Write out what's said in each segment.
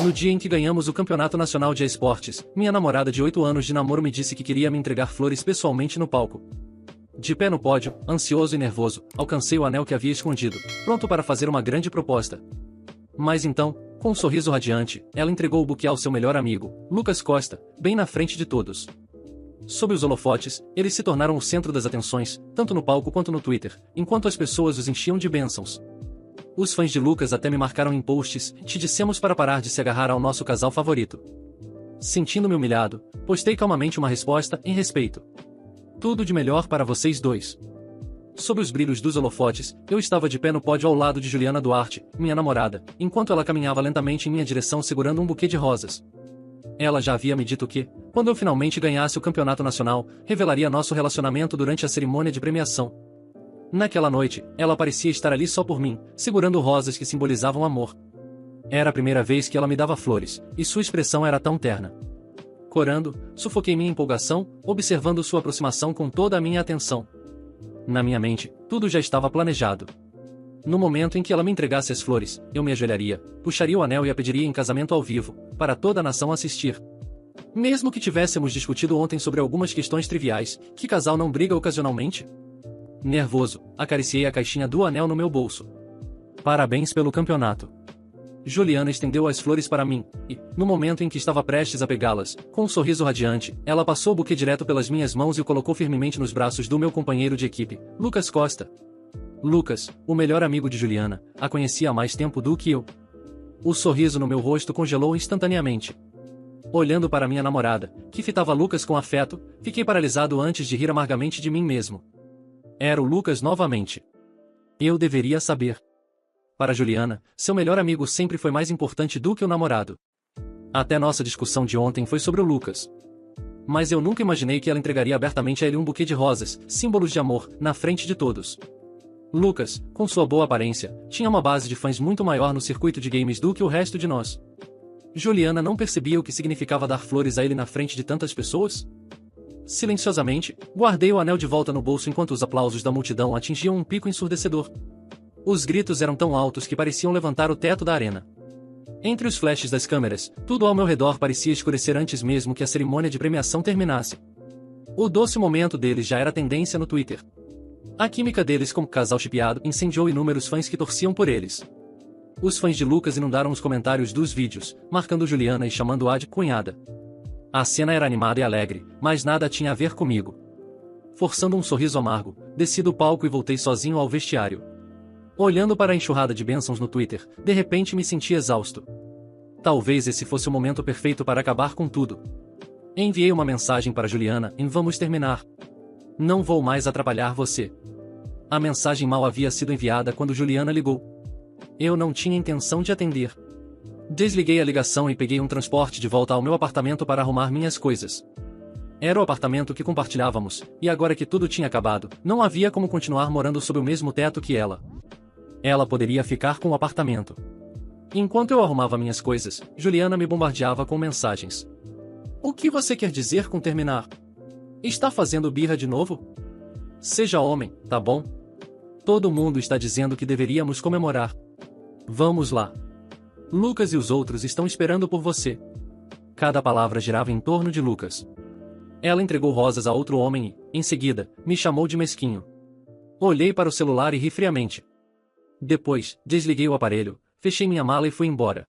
No dia em que ganhamos o Campeonato Nacional de Esportes, minha namorada de 8 anos de namoro me disse que queria me entregar flores pessoalmente no palco. De pé no pódio, ansioso e nervoso, alcancei o anel que havia escondido, pronto para fazer uma grande proposta. Mas então, com um sorriso radiante, ela entregou o buquê ao seu melhor amigo, Lucas Costa, bem na frente de todos. Sob os holofotes, eles se tornaram o centro das atenções, tanto no palco quanto no Twitter, enquanto as pessoas os enchiam de bênçãos. Os fãs de Lucas até me marcaram em posts: "Te dissemos para parar de se agarrar ao nosso casal favorito." Sentindo-me humilhado, postei calmamente uma resposta em respeito. "Tudo de melhor para vocês dois." Sob os brilhos dos holofotes, eu estava de pé no pódio ao lado de Juliana Duarte, minha namorada, enquanto ela caminhava lentamente em minha direção segurando um buquê de rosas. Ela já havia me dito que, quando eu finalmente ganhasse o campeonato nacional, revelaria nosso relacionamento durante a cerimônia de premiação. Naquela noite, ela parecia estar ali só por mim, segurando rosas que simbolizavam amor. Era a primeira vez que ela me dava flores, e sua expressão era tão terna. Corando, sufoquei minha empolgação, observando sua aproximação com toda a minha atenção. Na minha mente, tudo já estava planejado. No momento em que ela me entregasse as flores, eu me ajoelharia, puxaria o anel e a pediria em casamento ao vivo, para toda a nação assistir. Mesmo que tivéssemos discutido ontem sobre algumas questões triviais, que casal não briga ocasionalmente? Nervoso, acariciei a caixinha do anel no meu bolso. "Parabéns pelo campeonato." Juliana estendeu as flores para mim, e, no momento em que estava prestes a pegá-las, com um sorriso radiante, ela passou o buquê direto pelas minhas mãos e o colocou firmemente nos braços do meu companheiro de equipe, Lucas Costa. Lucas, o melhor amigo de Juliana, a conhecia há mais tempo do que eu. O sorriso no meu rosto congelou instantaneamente. Olhando para minha namorada, que fitava Lucas com afeto, fiquei paralisado antes de rir amargamente de mim mesmo. Era o Lucas novamente. Eu deveria saber. Para Juliana, seu melhor amigo sempre foi mais importante do que o namorado. Até nossa discussão de ontem foi sobre o Lucas. Mas eu nunca imaginei que ela entregaria abertamente a ele um buquê de rosas, símbolos de amor, na frente de todos. Lucas, com sua boa aparência, tinha uma base de fãs muito maior no circuito de games do que o resto de nós. Juliana não percebia o que significava dar flores a ele na frente de tantas pessoas? Silenciosamente, guardei o anel de volta no bolso enquanto os aplausos da multidão atingiam um pico ensurdecedor. Os gritos eram tão altos que pareciam levantar o teto da arena. Entre os flashes das câmeras, tudo ao meu redor parecia escurecer antes mesmo que a cerimônia de premiação terminasse. O doce momento deles já era tendência no Twitter. A química deles como casal shipeado incendiou inúmeros fãs que torciam por eles. Os fãs de Lucas inundaram os comentários dos vídeos, marcando Juliana e chamando-a de cunhada. A cena era animada e alegre, mas nada tinha a ver comigo. Forçando um sorriso amargo, desci do palco e voltei sozinho ao vestiário. Olhando para a enxurrada de bênçãos no Twitter, de repente me senti exausto. Talvez esse fosse o momento perfeito para acabar com tudo. Enviei uma mensagem para Juliana em "Vamos terminar. Não vou mais atrapalhar você." A mensagem mal havia sido enviada quando Juliana ligou. Eu não tinha intenção de atender. Desliguei a ligação e peguei um transporte de volta ao meu apartamento para arrumar minhas coisas. Era o apartamento que compartilhávamos, e agora que tudo tinha acabado, não havia como continuar morando sob o mesmo teto que ela. Ela poderia ficar com o apartamento. Enquanto eu arrumava minhas coisas, Juliana me bombardeava com mensagens. "O que você quer dizer com terminar? Está fazendo birra de novo? Seja homem, tá bom? Todo mundo está dizendo que deveríamos comemorar. Vamos lá. Lucas e os outros estão esperando por você." Cada palavra girava em torno de Lucas. Ela entregou rosas a outro homem e, em seguida, me chamou de mesquinho. Olhei para o celular e ri friamente. Depois, desliguei o aparelho, fechei minha mala e fui embora.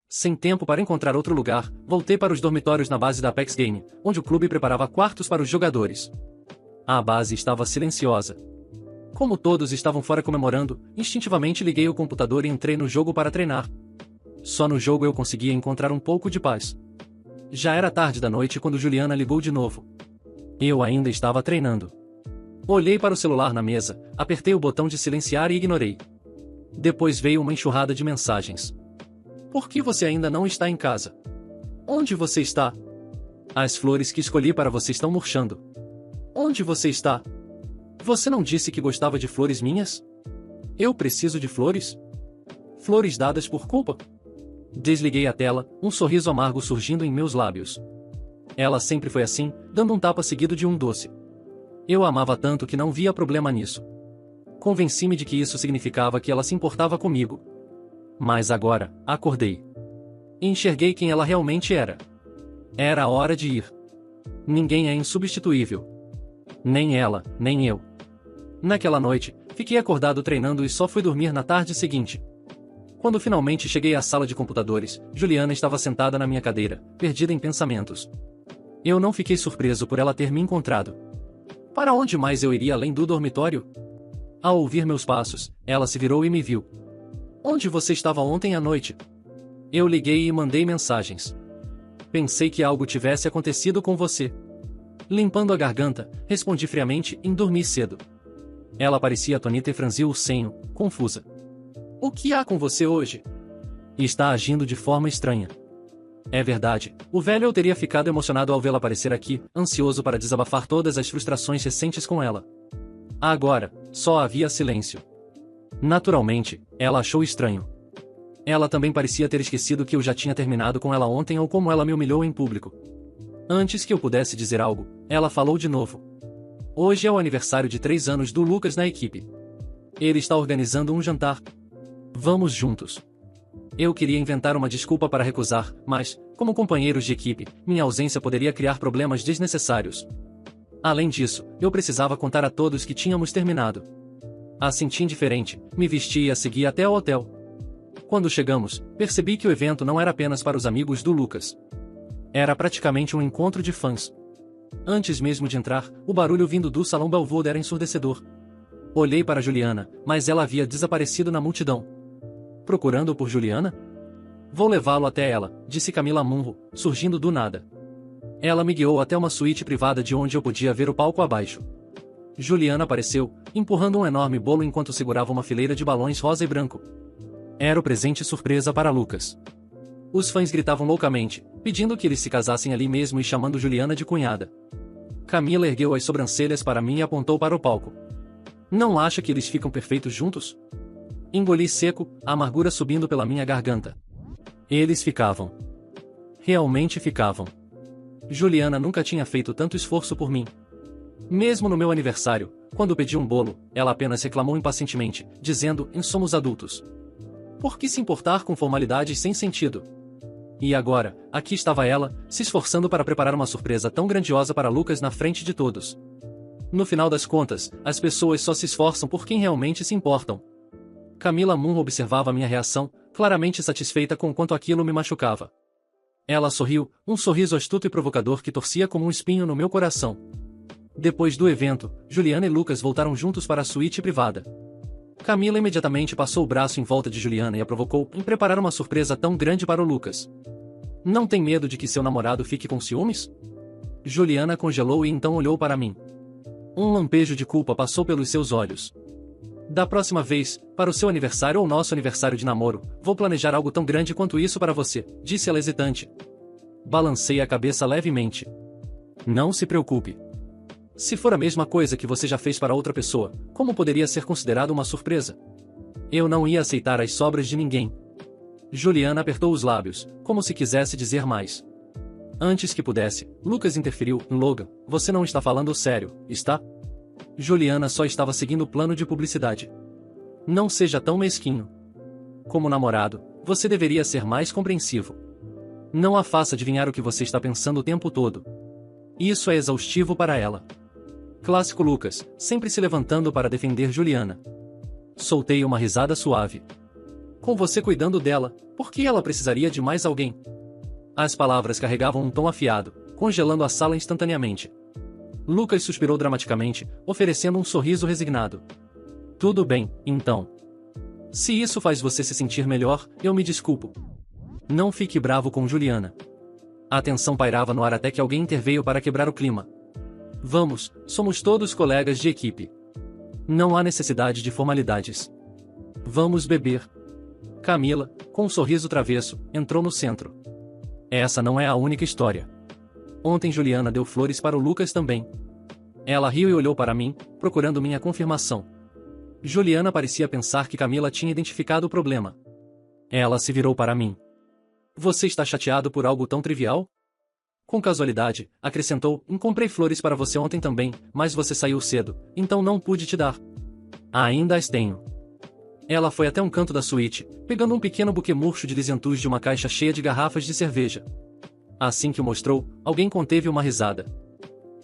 Sem tempo para encontrar outro lugar, voltei para os dormitórios na base da Apex Game, onde o clube preparava quartos para os jogadores. A base estava silenciosa. Como todos estavam fora comemorando, instintivamente liguei o computador e entrei no jogo para treinar. Só no jogo eu conseguia encontrar um pouco de paz. Já era tarde da noite quando Juliana ligou de novo. Eu ainda estava treinando. Olhei para o celular na mesa, apertei o botão de silenciar e ignorei. Depois veio uma enxurrada de mensagens. "Por que você ainda não está em casa? Onde você está? As flores que escolhi para você estão murchando. Onde você está? Você não disse que gostava de flores minhas? Eu preciso de flores? Flores dadas por culpa?" Desliguei a tela, um sorriso amargo surgindo em meus lábios. Ela sempre foi assim, dando um tapa seguido de um doce. Eu a amava tanto que não via problema nisso. Convenci-me de que isso significava que ela se importava comigo. Mas agora, acordei. E enxerguei quem ela realmente era. Era a hora de ir. Ninguém é insubstituível. Nem ela, nem eu. Naquela noite, fiquei acordado treinando e só fui dormir na tarde seguinte. Quando finalmente cheguei à sala de computadores, Juliana estava sentada na minha cadeira, perdida em pensamentos. Eu não fiquei surpreso por ela ter me encontrado. Para onde mais eu iria além do dormitório? Ao ouvir meus passos, ela se virou e me viu. Onde você estava ontem à noite? Eu liguei e mandei mensagens. Pensei que algo tivesse acontecido com você. Limpando a garganta, respondi friamente e dormi cedo. Ela parecia atônita e franziu o senho, confusa. O que há com você hoje? Está agindo de forma estranha. É verdade, o velho eu teria ficado emocionado ao vê-la aparecer aqui, ansioso para desabafar todas as frustrações recentes com ela. Agora, só havia silêncio. Naturalmente, ela achou estranho. Ela também parecia ter esquecido que eu já tinha terminado com ela ontem ou como ela me humilhou em público. Antes que eu pudesse dizer algo, ela falou de novo. Hoje é o aniversário de 3 anos do Lucas na equipe. Ele está organizando um jantar. Vamos juntos. Eu queria inventar uma desculpa para recusar, mas, como companheiros de equipe, minha ausência poderia criar problemas desnecessários. Além disso, eu precisava contar a todos que tínhamos terminado. Assenti indiferente, me vesti e a segui até o hotel. Quando chegamos, percebi que o evento não era apenas para os amigos do Lucas. Era praticamente um encontro de fãs. Antes mesmo de entrar, o barulho vindo do Salão Belvold era ensurdecedor. Olhei para Juliana, mas ela havia desaparecido na multidão. Procurando por Juliana? Vou levá-lo até ela, disse Camila Munro, surgindo do nada. Ela me guiou até uma suíte privada de onde eu podia ver o palco abaixo. Juliana apareceu, empurrando um enorme bolo enquanto segurava uma fileira de balões rosa e branco. Era o presente surpresa para Lucas. Os fãs gritavam loucamente, pedindo que eles se casassem ali mesmo e chamando Juliana de cunhada. Camila ergueu as sobrancelhas para mim e apontou para o palco. Não acha que eles ficam perfeitos juntos? Engoli seco, a amargura subindo pela minha garganta. Eles ficavam. Realmente ficavam. Juliana nunca tinha feito tanto esforço por mim. Mesmo no meu aniversário, quando pedi um bolo, ela apenas reclamou impacientemente, dizendo: somos adultos. Por que se importar com formalidades sem sentido? E agora, aqui estava ela, se esforçando para preparar uma surpresa tão grandiosa para Lucas na frente de todos. No final das contas, as pessoas só se esforçam por quem realmente se importam. Camila Munro observava minha reação, claramente satisfeita com quanto aquilo me machucava. Ela sorriu, um sorriso astuto e provocador que torcia como um espinho no meu coração. Depois do evento, Juliana e Lucas voltaram juntos para a suíte privada. Camila imediatamente passou o braço em volta de Juliana e a provocou em preparar uma surpresa tão grande para o Lucas. Não tem medo de que seu namorado fique com ciúmes? Juliana congelou e então olhou para mim. Um lampejo de culpa passou pelos seus olhos. Da próxima vez, para o seu aniversário ou nosso aniversário de namoro, vou planejar algo tão grande quanto isso para você, disse ela hesitante. Balancei a cabeça levemente. Não se preocupe. Se for a mesma coisa que você já fez para outra pessoa, como poderia ser considerado uma surpresa? Eu não ia aceitar as sobras de ninguém. Juliana apertou os lábios, como se quisesse dizer mais. Antes que pudesse, Lucas interferiu. Logan, você não está falando sério, está? Juliana só estava seguindo o plano de publicidade. Não seja tão mesquinho. Como namorado, você deveria ser mais compreensivo. Não a faça adivinhar o que você está pensando o tempo todo. Isso é exaustivo para ela. Clássico Lucas, sempre se levantando para defender Juliana. Soltei uma risada suave. Com você cuidando dela, por que ela precisaria de mais alguém? As palavras carregavam um tom afiado, congelando a sala instantaneamente. Lucas suspirou dramaticamente, oferecendo um sorriso resignado. Tudo bem, então. Se isso faz você se sentir melhor, eu me desculpo. Não fique bravo com Juliana. A tensão pairava no ar até que alguém interveio para quebrar o clima. Vamos, somos todos colegas de equipe. Não há necessidade de formalidades. Vamos beber. Camila, com um sorriso travesso, entrou no centro. Essa não é a única história. Ontem Juliana deu flores para o Lucas também. Ela riu e olhou para mim, procurando minha confirmação. Juliana parecia pensar que Camila tinha identificado o problema. Ela se virou para mim. Você está chateado por algo tão trivial? Com casualidade, acrescentou, comprei flores para você ontem também, mas você saiu cedo, então não pude te dar. Ainda as tenho. Ela foi até um canto da suíte, pegando um pequeno buquê murcho de lisentus de uma caixa cheia de garrafas de cerveja. Assim que o mostrou, alguém conteve uma risada.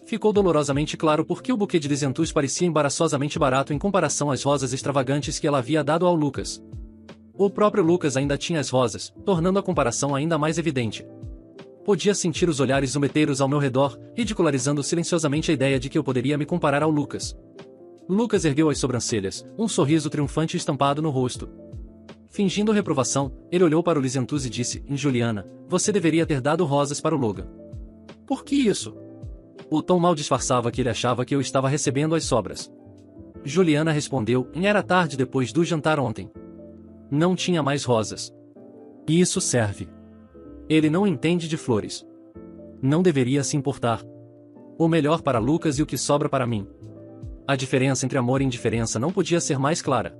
Ficou dolorosamente claro por que o buquê de lisentus parecia embaraçosamente barato em comparação às rosas extravagantes que ela havia dado ao Lucas. O próprio Lucas ainda tinha as rosas, tornando a comparação ainda mais evidente. Podia sentir os olhares zombeteiros ao meu redor, ridicularizando silenciosamente a ideia de que eu poderia me comparar ao Lucas. Lucas ergueu as sobrancelhas, um sorriso triunfante estampado no rosto. Fingindo reprovação, ele olhou para o lisentus e disse: Juliana, você deveria ter dado rosas para o Logan. Por que isso? O tom mal disfarçava que ele achava que eu estava recebendo as sobras. Juliana respondeu: era tarde depois do jantar ontem. Não tinha mais rosas. E isso serve. Ele não entende de flores. Não deveria se importar. O melhor para Lucas e o que sobra para mim. A diferença entre amor e indiferença não podia ser mais clara.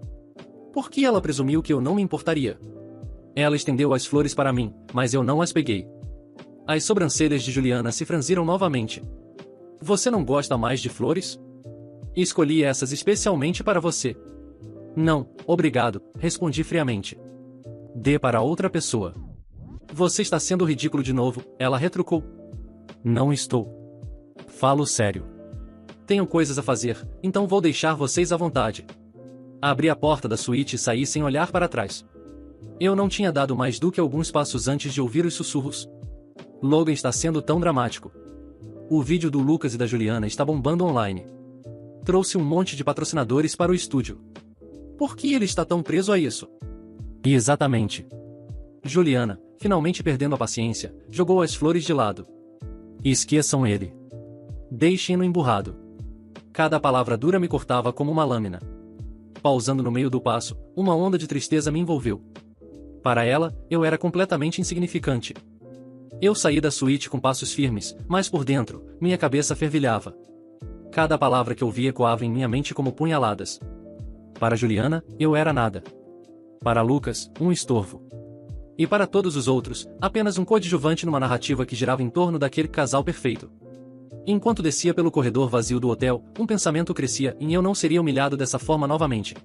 Por que ela presumiu que eu não me importaria? Ela estendeu as flores para mim, mas eu não as peguei. As sobrancelhas de Juliana se franziram novamente. Você não gosta mais de flores? Escolhi essas especialmente para você. Não, obrigado, respondi friamente. Dê para outra pessoa. Você está sendo ridículo de novo, ela retrucou. Não estou. Falo sério. Tenho coisas a fazer, então vou deixar vocês à vontade. Abri a porta da suíte e saí sem olhar para trás. Eu não tinha dado mais do que alguns passos antes de ouvir os sussurros. Logan está sendo tão dramático. O vídeo do Lucas e da Juliana está bombando online. Trouxe um monte de patrocinadores para o estúdio. Por que ele está tão preso a isso? E exatamente. Juliana, finalmente perdendo a paciência, jogou as flores de lado. Esqueçam ele. Deixem-no emburrado. Cada palavra dura me cortava como uma lâmina. Pausando no meio do passo, uma onda de tristeza me envolveu. Para ela, eu era completamente insignificante. Eu saí da suíte com passos firmes, mas por dentro, minha cabeça fervilhava. Cada palavra que ouvi ecoava em minha mente como punhaladas. Para Juliana, eu era nada. Para Lucas, um estorvo. E para todos os outros, apenas um coadjuvante numa narrativa que girava em torno daquele casal perfeito. Enquanto descia pelo corredor vazio do hotel, um pensamento crescia em eu não seria humilhado dessa forma novamente.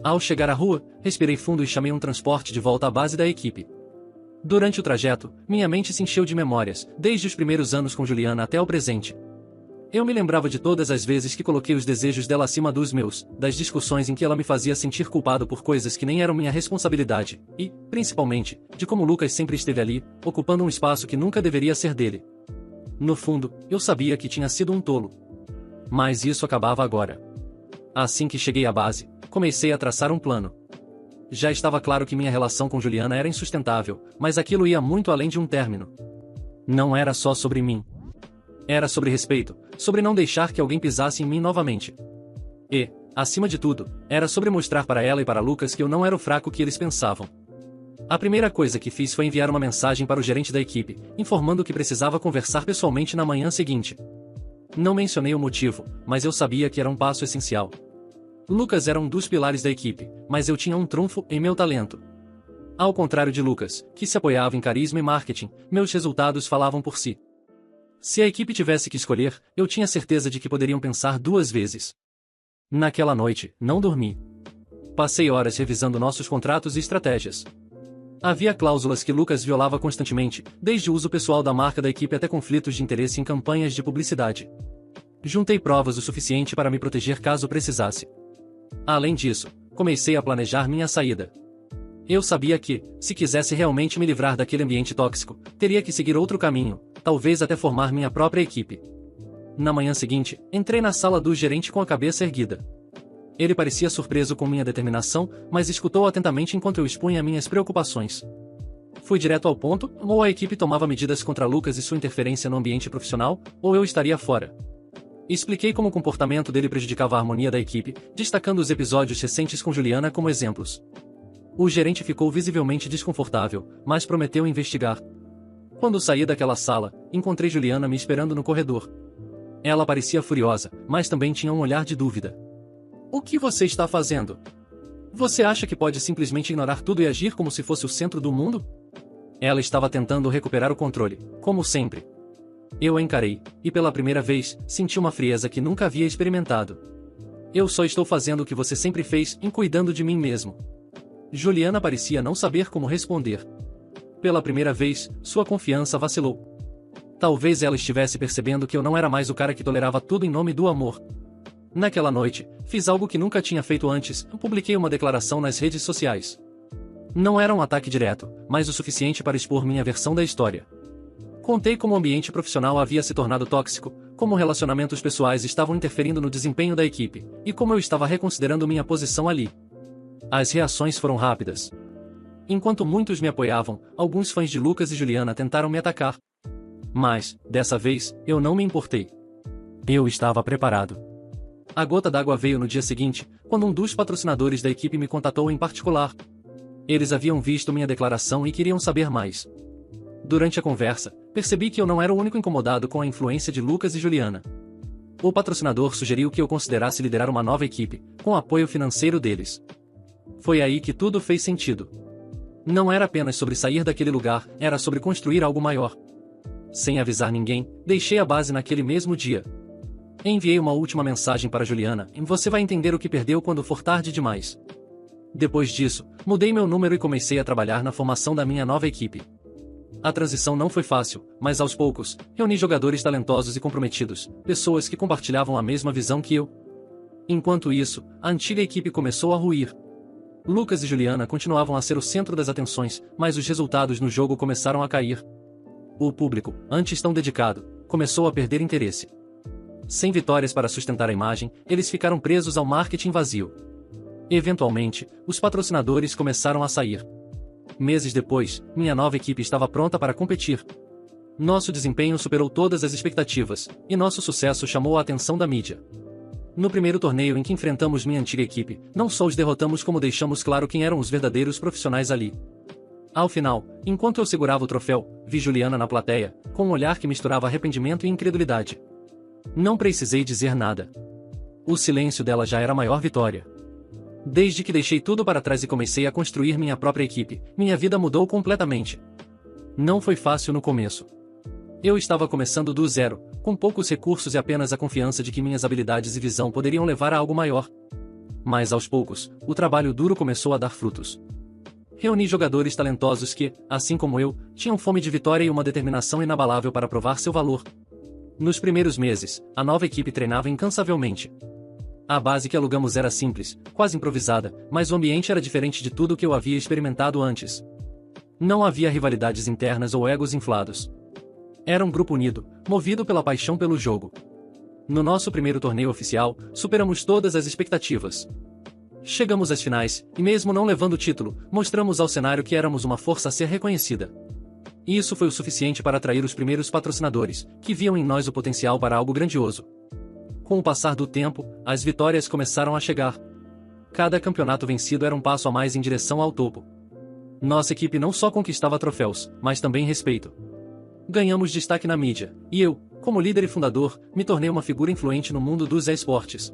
Ao chegar à rua, respirei fundo e chamei um transporte de volta à base da equipe. Durante o trajeto, minha mente se encheu de memórias, desde os primeiros anos com Juliana até o presente. Eu me lembrava de todas as vezes que coloquei os desejos dela acima dos meus, das discussões em que ela me fazia sentir culpado por coisas que nem eram minha responsabilidade, e, principalmente, de como Lucas sempre esteve ali, ocupando um espaço que nunca deveria ser dele. No fundo, eu sabia que tinha sido um tolo. Mas isso acabava agora. Assim que cheguei à base, comecei a traçar um plano. Já estava claro que minha relação com Juliana era insustentável, mas aquilo ia muito além de um término. Não era só sobre mim. Era sobre respeito, sobre não deixar que alguém pisasse em mim novamente. E, acima de tudo, era sobre mostrar para ela e para Lucas que eu não era o fraco que eles pensavam. A primeira coisa que fiz foi enviar uma mensagem para o gerente da equipe, informando que precisava conversar pessoalmente na manhã seguinte. Não mencionei o motivo, mas eu sabia que era um passo essencial. Lucas era um dos pilares da equipe, mas eu tinha um trunfo em meu talento. Ao contrário de Lucas, que se apoiava em carisma e marketing, meus resultados falavam por si. Se a equipe tivesse que escolher, eu tinha certeza de que poderiam pensar duas vezes. Naquela noite, não dormi. Passei horas revisando nossos contratos e estratégias. Havia cláusulas que Lucas violava constantemente, desde o uso pessoal da marca da equipe até conflitos de interesse em campanhas de publicidade. Juntei provas o suficiente para me proteger caso precisasse. Além disso, comecei a planejar minha saída. Eu sabia que, se quisesse realmente me livrar daquele ambiente tóxico, teria que seguir outro caminho, talvez até formar minha própria equipe. Na manhã seguinte, entrei na sala do gerente com a cabeça erguida. Ele parecia surpreso com minha determinação, mas escutou atentamente enquanto eu expunha minhas preocupações. Fui direto ao ponto: ou a equipe tomava medidas contra Lucas e sua interferência no ambiente profissional, ou eu estaria fora. Expliquei como o comportamento dele prejudicava a harmonia da equipe, destacando os episódios recentes com Juliana como exemplos. O gerente ficou visivelmente desconfortável, mas prometeu investigar. Quando saí daquela sala, encontrei Juliana me esperando no corredor. Ela parecia furiosa, mas também tinha um olhar de dúvida. O que você está fazendo? Você acha que pode simplesmente ignorar tudo e agir como se fosse o centro do mundo? Ela estava tentando recuperar o controle, como sempre. Eu a encarei, e pela primeira vez, senti uma frieza que nunca havia experimentado. Eu só estou fazendo o que você sempre fez, cuidando de mim mesmo. Juliana parecia não saber como responder. Pela primeira vez, sua confiança vacilou. Talvez ela estivesse percebendo que eu não era mais o cara que tolerava tudo em nome do amor. Naquela noite, fiz algo que nunca tinha feito antes, publiquei uma declaração nas redes sociais. Não era um ataque direto, mas o suficiente para expor minha versão da história. Contei como o ambiente profissional havia se tornado tóxico, como relacionamentos pessoais estavam interferindo no desempenho da equipe, e como eu estava reconsiderando minha posição ali. As reações foram rápidas. Enquanto muitos me apoiavam, alguns fãs de Lucas e Juliana tentaram me atacar. Mas, dessa vez, eu não me importei. Eu estava preparado. A gota d'água veio no dia seguinte, quando um dos patrocinadores da equipe me contatou em particular. Eles haviam visto minha declaração e queriam saber mais. Durante a conversa, percebi que eu não era o único incomodado com a influência de Lucas e Juliana. O patrocinador sugeriu que eu considerasse liderar uma nova equipe, com apoio financeiro deles. Foi aí que tudo fez sentido. Não era apenas sobre sair daquele lugar, era sobre construir algo maior. Sem avisar ninguém, deixei a base naquele mesmo dia. Enviei uma última mensagem para Juliana, e você vai entender o que perdeu quando for tarde demais. Depois disso, mudei meu número e comecei a trabalhar na formação da minha nova equipe. A transição não foi fácil, mas aos poucos, reuni jogadores talentosos e comprometidos, pessoas que compartilhavam a mesma visão que eu. Enquanto isso, a antiga equipe começou a ruir. Lucas e Juliana continuavam a ser o centro das atenções, mas os resultados no jogo começaram a cair. O público, antes tão dedicado, começou a perder interesse. Sem vitórias para sustentar a imagem, eles ficaram presos ao marketing vazio. Eventualmente, os patrocinadores começaram a sair. Meses depois, minha nova equipe estava pronta para competir. Nosso desempenho superou todas as expectativas, e nosso sucesso chamou a atenção da mídia. No primeiro torneio em que enfrentamos minha antiga equipe, não só os derrotamos como deixamos claro quem eram os verdadeiros profissionais ali. Ao final, enquanto eu segurava o troféu, vi Juliana na plateia, com um olhar que misturava arrependimento e incredulidade. Não precisei dizer nada. O silêncio dela já era a maior vitória. Desde que deixei tudo para trás e comecei a construir minha própria equipe, minha vida mudou completamente. Não foi fácil no começo. Eu estava começando do zero, com poucos recursos e apenas a confiança de que minhas habilidades e visão poderiam levar a algo maior. Mas aos poucos, o trabalho duro começou a dar frutos. Reuni jogadores talentosos que, assim como eu, tinham fome de vitória e uma determinação inabalável para provar seu valor. Nos primeiros meses, a nova equipe treinava incansavelmente. A base que alugamos era simples, quase improvisada, mas o ambiente era diferente de tudo que eu havia experimentado antes. Não havia rivalidades internas ou egos inflados. Era um grupo unido, movido pela paixão pelo jogo. No nosso primeiro torneio oficial, superamos todas as expectativas. Chegamos às finais, e mesmo não levando o título, mostramos ao cenário que éramos uma força a ser reconhecida. E isso foi o suficiente para atrair os primeiros patrocinadores, que viam em nós o potencial para algo grandioso. Com o passar do tempo, as vitórias começaram a chegar. Cada campeonato vencido era um passo a mais em direção ao topo. Nossa equipe não só conquistava troféus, mas também respeito. Ganhamos destaque na mídia, e eu, como líder e fundador, me tornei uma figura influente no mundo dos esportes.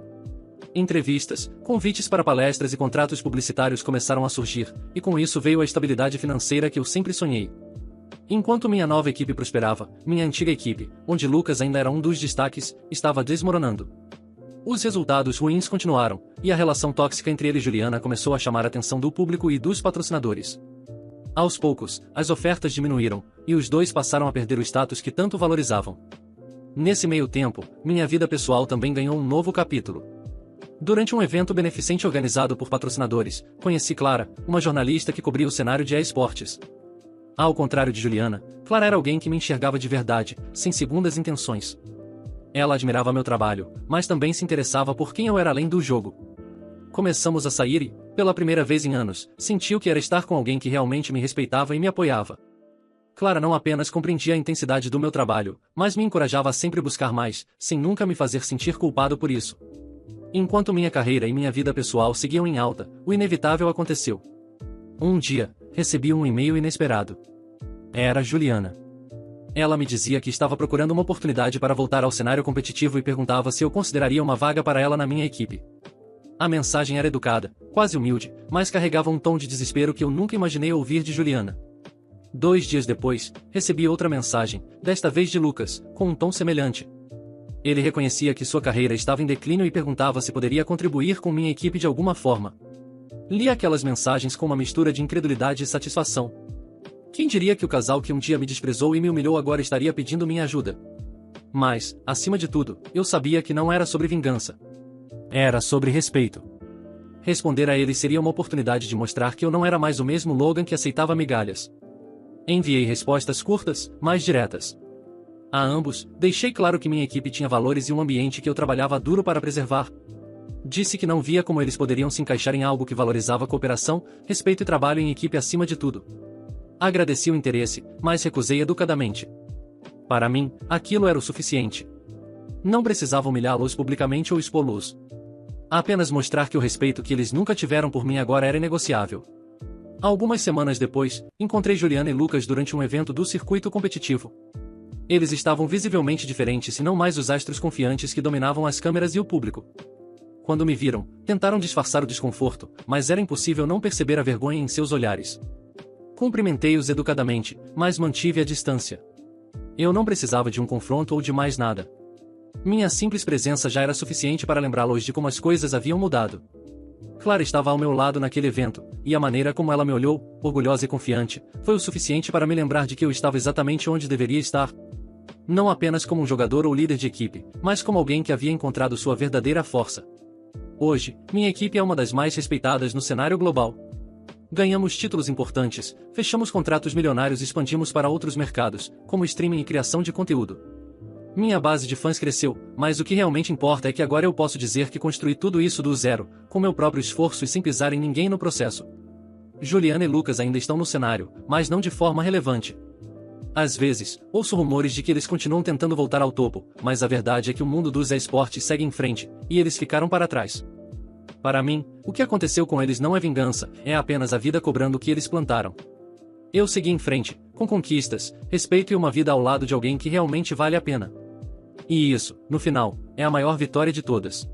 Entrevistas, convites para palestras e contratos publicitários começaram a surgir, e com isso veio a estabilidade financeira que eu sempre sonhei. Enquanto minha nova equipe prosperava, minha antiga equipe, onde Lucas ainda era um dos destaques, estava desmoronando. Os resultados ruins continuaram, e a relação tóxica entre ele e Juliana começou a chamar a atenção do público e dos patrocinadores. Aos poucos, as ofertas diminuíram, e os dois passaram a perder o status que tanto valorizavam. Nesse meio tempo, minha vida pessoal também ganhou um novo capítulo. Durante um evento beneficente organizado por patrocinadores, conheci Clara, uma jornalista que cobria o cenário de esportes. Ao contrário de Juliana, Clara era alguém que me enxergava de verdade, sem segundas intenções. Ela admirava meu trabalho, mas também se interessava por quem eu era além do jogo. Começamos a sair e, pela primeira vez em anos, senti o que era estar com alguém que realmente me respeitava e me apoiava. Clara não apenas compreendia a intensidade do meu trabalho, mas me encorajava a sempre buscar mais, sem nunca me fazer sentir culpado por isso. Enquanto minha carreira e minha vida pessoal seguiam em alta, o inevitável aconteceu. Um dia, recebi um e-mail inesperado. Era Juliana. Ela me dizia que estava procurando uma oportunidade para voltar ao cenário competitivo e perguntava se eu consideraria uma vaga para ela na minha equipe. A mensagem era educada, quase humilde, mas carregava um tom de desespero que eu nunca imaginei ouvir de Juliana. 2 dias depois, recebi outra mensagem, desta vez de Lucas, com um tom semelhante. Ele reconhecia que sua carreira estava em declínio e perguntava se poderia contribuir com minha equipe de alguma forma. Li aquelas mensagens com uma mistura de incredulidade e satisfação. Quem diria que o casal que um dia me desprezou e me humilhou agora estaria pedindo minha ajuda? Mas, acima de tudo, eu sabia que não era sobre vingança. Era sobre respeito. Responder a ele seria uma oportunidade de mostrar que eu não era mais o mesmo Logan que aceitava migalhas. Enviei respostas curtas, mas diretas. A ambos, deixei claro que minha equipe tinha valores e um ambiente que eu trabalhava duro para preservar. Disse que não via como eles poderiam se encaixar em algo que valorizava cooperação, respeito e trabalho em equipe acima de tudo. Agradeci o interesse, mas recusei educadamente. Para mim, aquilo era o suficiente. Não precisava humilhá-los publicamente ou expô-los. Apenas mostrar que o respeito que eles nunca tiveram por mim agora era inegociável. Algumas semanas depois, encontrei Juliana e Lucas durante um evento do circuito competitivo. Eles estavam visivelmente diferentes e não mais os astros confiantes que dominavam as câmeras e o público. Quando me viram, tentaram disfarçar o desconforto, mas era impossível não perceber a vergonha em seus olhares. Cumprimentei-os educadamente, mas mantive a distância. Eu não precisava de um confronto ou de mais nada. Minha simples presença já era suficiente para lembrá-los de como as coisas haviam mudado. Clara estava ao meu lado naquele evento, e a maneira como ela me olhou, orgulhosa e confiante, foi o suficiente para me lembrar de que eu estava exatamente onde deveria estar. Não apenas como um jogador ou líder de equipe, mas como alguém que havia encontrado sua verdadeira força. Hoje, minha equipe é uma das mais respeitadas no cenário global. Ganhamos títulos importantes, fechamos contratos milionários e expandimos para outros mercados, como streaming e criação de conteúdo. Minha base de fãs cresceu, mas o que realmente importa é que agora eu posso dizer que construí tudo isso do zero, com meu próprio esforço e sem pisar em ninguém no processo. Juliana e Lucas ainda estão no cenário, mas não de forma relevante. Às vezes, ouço rumores de que eles continuam tentando voltar ao topo, mas a verdade é que o mundo dos esportes segue em frente, e eles ficaram para trás. Para mim, o que aconteceu com eles não é vingança, é apenas a vida cobrando o que eles plantaram. Eu segui em frente, com conquistas, respeito e uma vida ao lado de alguém que realmente vale a pena. E isso, no final, é a maior vitória de todas.